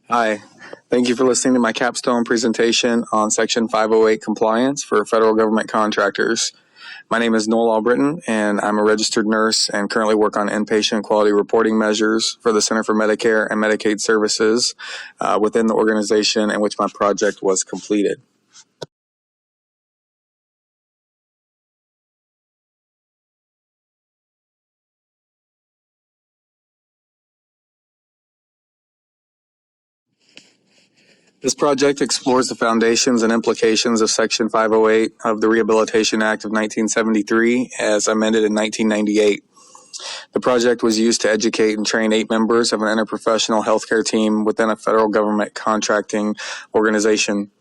Hi, thank you for listening to my capstone presentation on Section 508 compliance for federal government contractors. My name is Noel Albritton, and I'm a registered nurse and currently work on inpatient quality reporting measures for the Center for Medicare and Medicaid Services within the organization in which my project was completed. This project explores the foundations and implications of Section 508 of the Rehabilitation Act of 1973 as amended in 1998. The project was used to educate and train 8 members of an interprofessional healthcare team within a federal government contracting organization.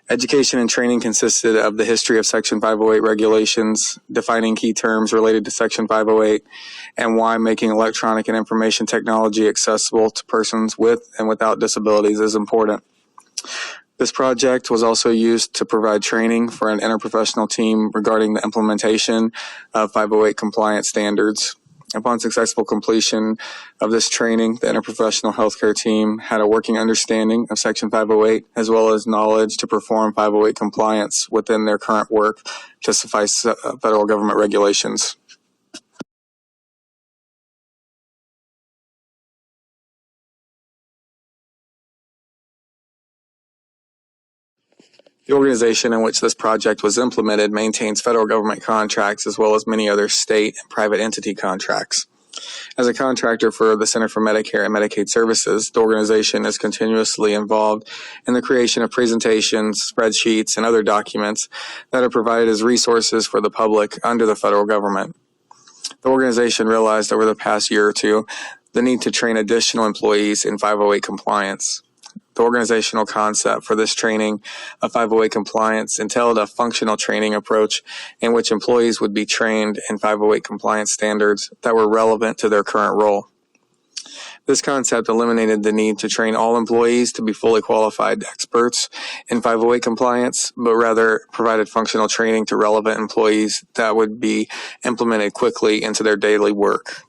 Education and training consisted of the history of Section 508 regulations, defining key terms related to Section 508, and why making electronic and information technology accessible to persons with and without disabilities is important. This project was also used to provide training for an interprofessional team regarding the implementation of 508 compliance standards. Upon successful completion of this training, the interprofessional healthcare team had a working understanding of Section 508 as well as knowledge to perform 508 compliance within their current work to suffice federal government regulations. The organization in which this project was implemented maintains federal government contracts as well as many other state and private entity contracts. As a contractor for the Center for Medicare and Medicaid Services, the organization is continuously involved in the creation of presentations, spreadsheets, and other documents that are provided as resources for the public under the federal government. The organization realized over the past year or two the need to train additional employees in 508 compliance. The organizational concept for this training of 508 compliance entailed a functional training approach in which employees would be trained in 508 compliance standards that were relevant to their current role. This concept eliminated the need to train all employees to be fully qualified experts in 508 compliance, but rather provided functional training to relevant employees that would be implemented quickly into their daily work.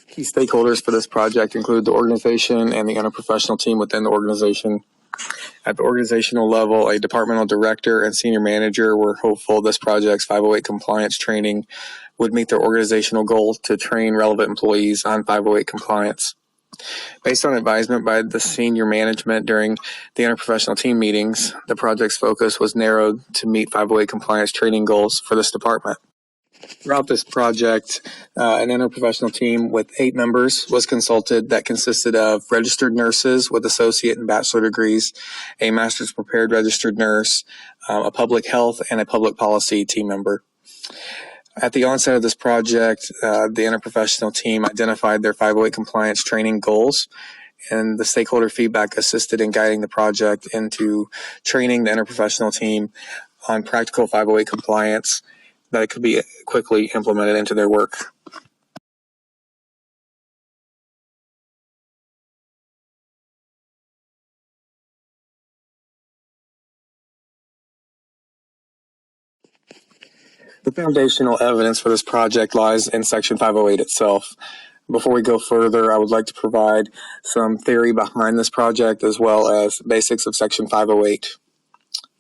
Key stakeholders for this project include the organization and the interprofessional team within the organization. At the organizational level, a departmental director and senior manager were hopeful this project's 508 compliance training would meet their organizational goal to train relevant employees on 508 compliance. Based on advisement by the senior management during the interprofessional team meetings, the project's focus was narrowed to meet 508 compliance training goals for this department. Throughout this project, an interprofessional team with 8 members was consulted that consisted of registered nurses with associate and bachelor degrees, a master's prepared registered nurse, a public health, and a public policy team member. At the onset of this project, the interprofessional team identified their 508 compliance training goals, and the stakeholder feedback assisted in guiding the project into training the interprofessional team on practical 508 compliance that it could be quickly implemented into their work. The foundational evidence for this project lies in Section 508 itself. Before we go further, I would like to provide some theory behind this project as well as basics of Section 508.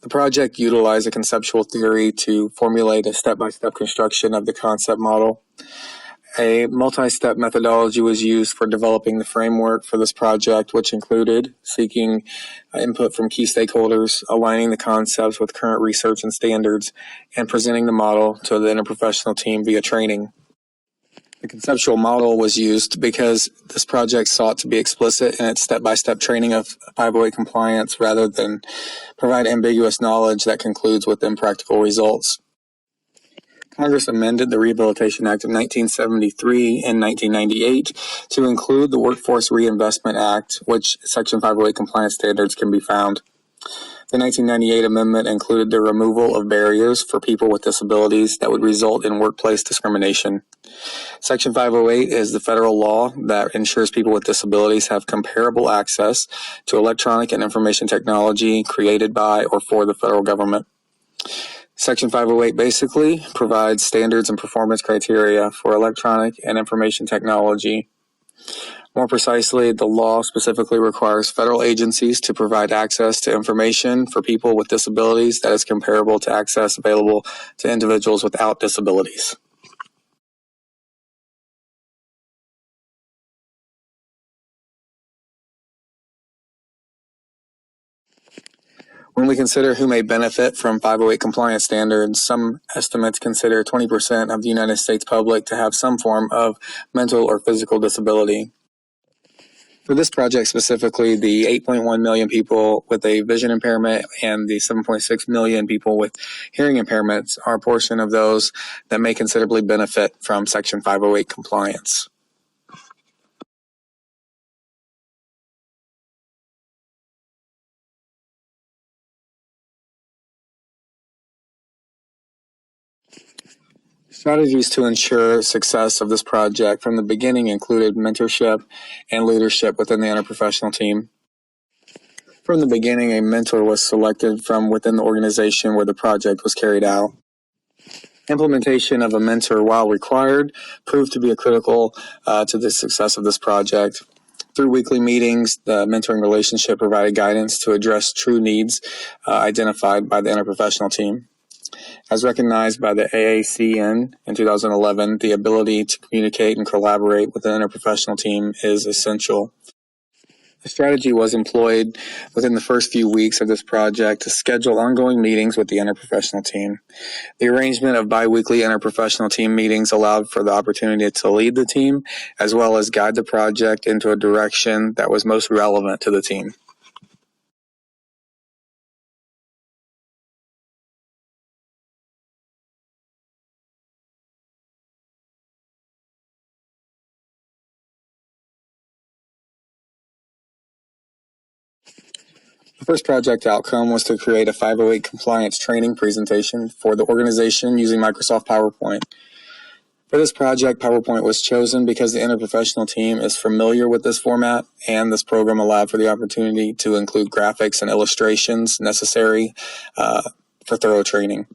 The project utilized a conceptual theory to formulate a step-by-step construction of the concept model. A multi-step methodology was used for developing the framework for this project, which included seeking input from key stakeholders, aligning the concepts with current research and standards, and presenting the model to the interprofessional team via training. The conceptual model was used because this project sought to be explicit in its step-by-step training of 508 compliance rather than provide ambiguous knowledge that concludes with impractical results. Congress amended the Rehabilitation Act of 1973 and 1998 to include the Workforce Reinvestment Act, which Section 508 compliance standards can be found. The 1998 amendment included the removal of barriers for people with disabilities that would result in workplace discrimination. Section 508 is the federal law that ensures people with disabilities have comparable access to electronic and information technology created by or for the federal government. Section 508 basically provides standards and performance criteria for electronic and information technology. More precisely, the law specifically requires federal agencies to provide access to information for people with disabilities that is comparable to access available to individuals without disabilities. When we consider who may benefit from 508 compliance standards, some estimates consider 20% of the United States public to have some form of mental or physical disability. For this project specifically, the 8.1 million people with a vision impairment and the 7.6 million people with hearing impairments are a portion of those that may considerably benefit from Section 508 compliance. Strategies to ensure success of this project from the beginning included mentorship and leadership within the interprofessional team. From the beginning, a mentor was selected from within the organization where the project was carried out. Implementation of a mentor, while required, proved to be critical to the success of this project. Through weekly meetings, the mentoring relationship provided guidance to address true needs identified by the interprofessional team. As recognized by the AACN in 2011, the ability to communicate and collaborate with the interprofessional team is essential. The strategy was employed within the first few weeks of this project to schedule ongoing meetings with the interprofessional team. The arrangement of biweekly interprofessional team meetings allowed for the opportunity to lead the team, as well as guide the project into a direction that was most relevant to the team. The first project outcome was to create a 508 compliance training presentation for the organization using Microsoft PowerPoint. For this project, PowerPoint was chosen because the interprofessional team is familiar with this format, and this program allowed for the opportunity to include graphics and illustrations necessary for thorough training.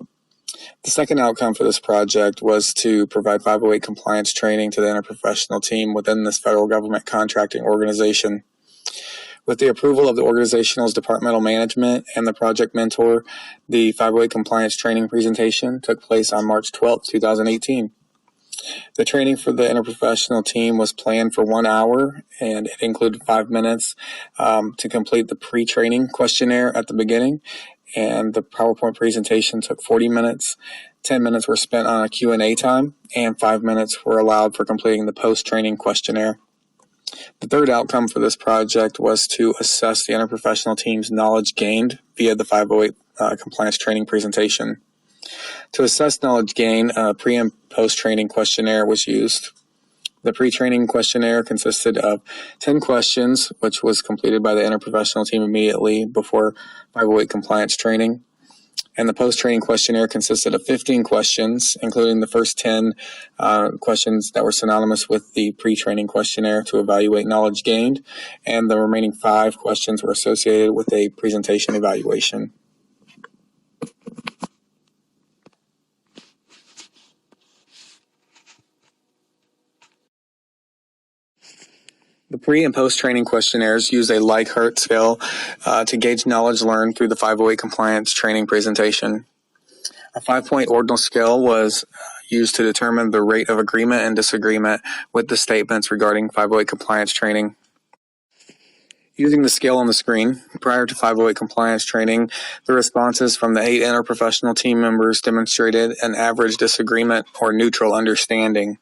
The second outcome for this project was to provide 508 compliance training to the interprofessional team within this federal government contracting organization. With the approval of the organizational's departmental management and the project mentor, the 508 compliance training presentation took place on March 12, 2018. The training for the interprofessional team was planned for 1 hour, and it included 5 minutes to complete the pre-training questionnaire at the beginning, and the PowerPoint presentation took 40 minutes. 10 minutes were spent on a Q&A time, and 5 minutes were allowed for completing the post-training questionnaire. The third outcome for this project was to assess the interprofessional team's knowledge gained via the 508 compliance training presentation. To assess knowledge gain, a pre- and post-training questionnaire was used. The pre-training questionnaire consisted of 10 questions, which was completed by the interprofessional team immediately before 508 compliance training. And the post-training questionnaire consisted of 15 questions, including the first 10 questions that were synonymous with the pre-training questionnaire to evaluate knowledge gained, and the remaining 5 questions were associated with a presentation evaluation. The pre- and post-training questionnaires use a Likert scale to gauge knowledge learned through the 508 compliance training presentation. A 5-point ordinal scale was used to determine the rate of agreement and disagreement with the statements regarding 508 compliance training. Using the scale on the screen, prior to 508 compliance training, the responses from the 8 interprofessional team members demonstrated an average disagreement or neutral understanding.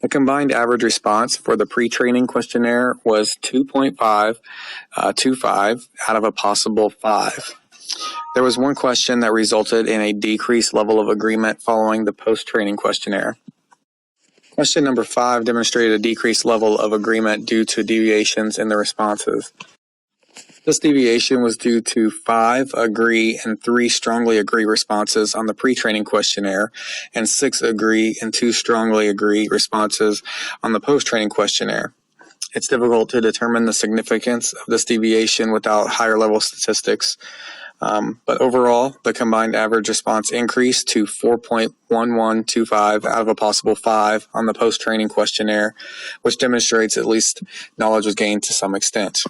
The combined average response for the pre-training questionnaire was 2.525 out of a possible 5. There was one question that resulted in a decreased level of agreement following the post-training questionnaire. Question number 5 demonstrated a decreased level of agreement due to deviations in the responses. This deviation was due to 5 agree and 3 strongly agree responses on the pre-training questionnaire, and 6 agree and 2 strongly agree responses on the post-training questionnaire. It's difficult to determine the significance of this deviation without higher level statistics. But overall, the combined average response increased to 4.1125 out of a possible 5 on the post-training questionnaire, which demonstrates at least knowledge was gained to some extent.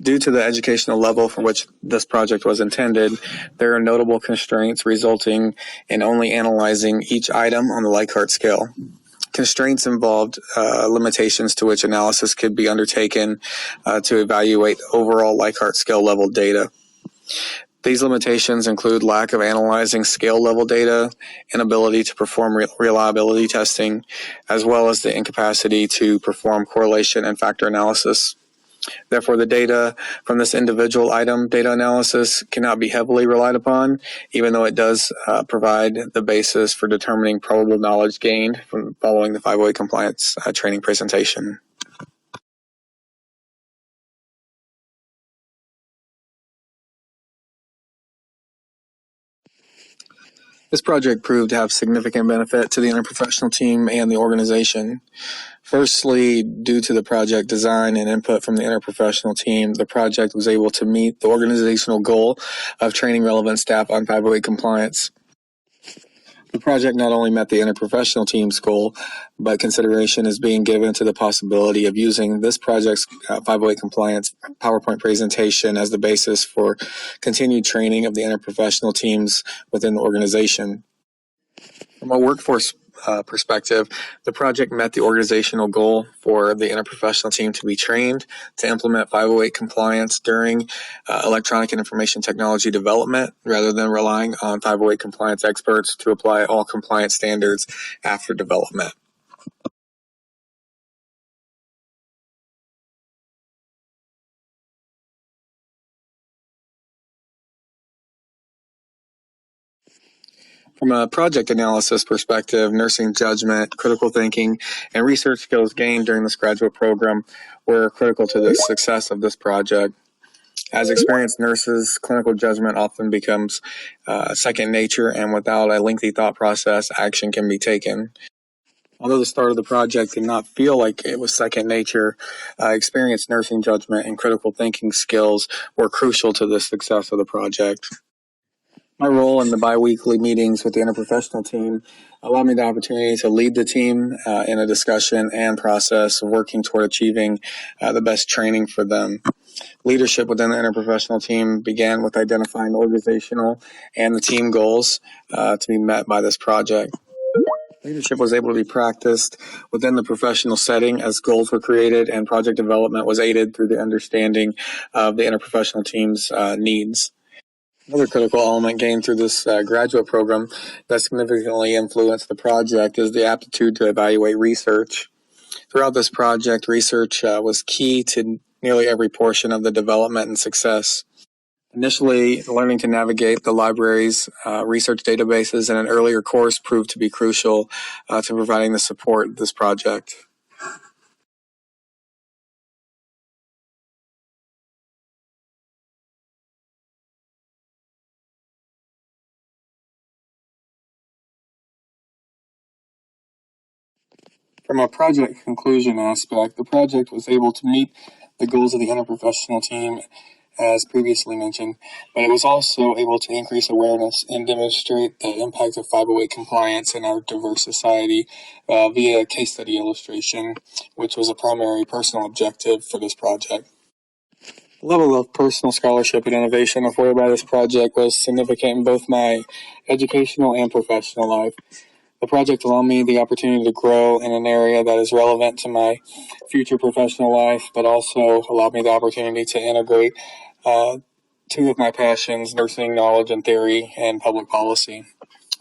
Due to the educational level for which this project was intended, there are notable constraints resulting in only analyzing each item on the Likert scale. Constraints involved limitations to which analysis could be undertaken to evaluate overall Likert scale level data. These limitations include lack of analyzing scale level data, inability to perform reliability testing, as well as the incapacity to perform correlation and factor analysis. Therefore, the data from this individual item data analysis cannot be heavily relied upon, even though it does provide the basis for determining probable knowledge gained from following the 508 compliance training presentation. This project proved to have significant benefit to the interprofessional team and the organization. Firstly, due to the project design and input from the interprofessional team, the project was able to meet the organizational goal of training relevant staff on 508 compliance. The project not only met the interprofessional team's goal, but consideration is being given to the possibility of using this project's 508 compliance PowerPoint presentation as the basis for continued training of the interprofessional teams within the organization. From a workforce perspective, the project met the organizational goal for the interprofessional team to be trained to implement 508 compliance during electronic and information technology development, rather than relying on 508 compliance experts to apply all compliance standards after development. From a project analysis perspective, nursing judgment, critical thinking, and research skills gained during this graduate program were critical to the success of this project. As experienced nurses, clinical judgment often becomes second nature, and without a lengthy thought process, action can be taken. Although the start of the project did not feel like it was second nature, experienced nursing judgment and critical thinking skills were crucial to the success of the project. My role in the biweekly meetings with the interprofessional team allowed me the opportunity to lead the team in a discussion and process of working toward achieving the best training for them. Leadership within the interprofessional team began with identifying the organizational and the team goals to be met by this project. Leadership was able to be practiced within the professional setting as goals were created, and project development was aided through the understanding of the interprofessional team's needs. Another critical element gained through this graduate program that significantly influenced the project is the aptitude to evaluate research. Throughout this project, research was key to nearly every portion of the development and success. Initially, learning to navigate the library's research databases in an earlier course proved to be crucial to providing the support of this project. From a project conclusion aspect, the project was able to meet the goals of the interprofessional team, as previously mentioned, but it was also able to increase awareness and demonstrate the impact of 508 compliance in our diverse society via a case study illustration, which was a primary personal objective for this project. The level of personal scholarship and innovation afforded by this project was significant in both my educational and professional life. The project allowed me the opportunity to grow in an area that is relevant to my future professional life, but also allowed me the opportunity to integrate two of my passions, nursing knowledge and theory, and public policy.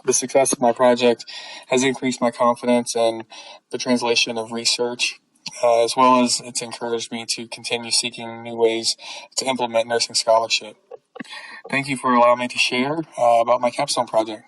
The success of my project has increased my confidence in the translation of research, as well as it's encouraged me to continue seeking new ways to implement nursing scholarship. Thank you for allowing me to share about my capstone project.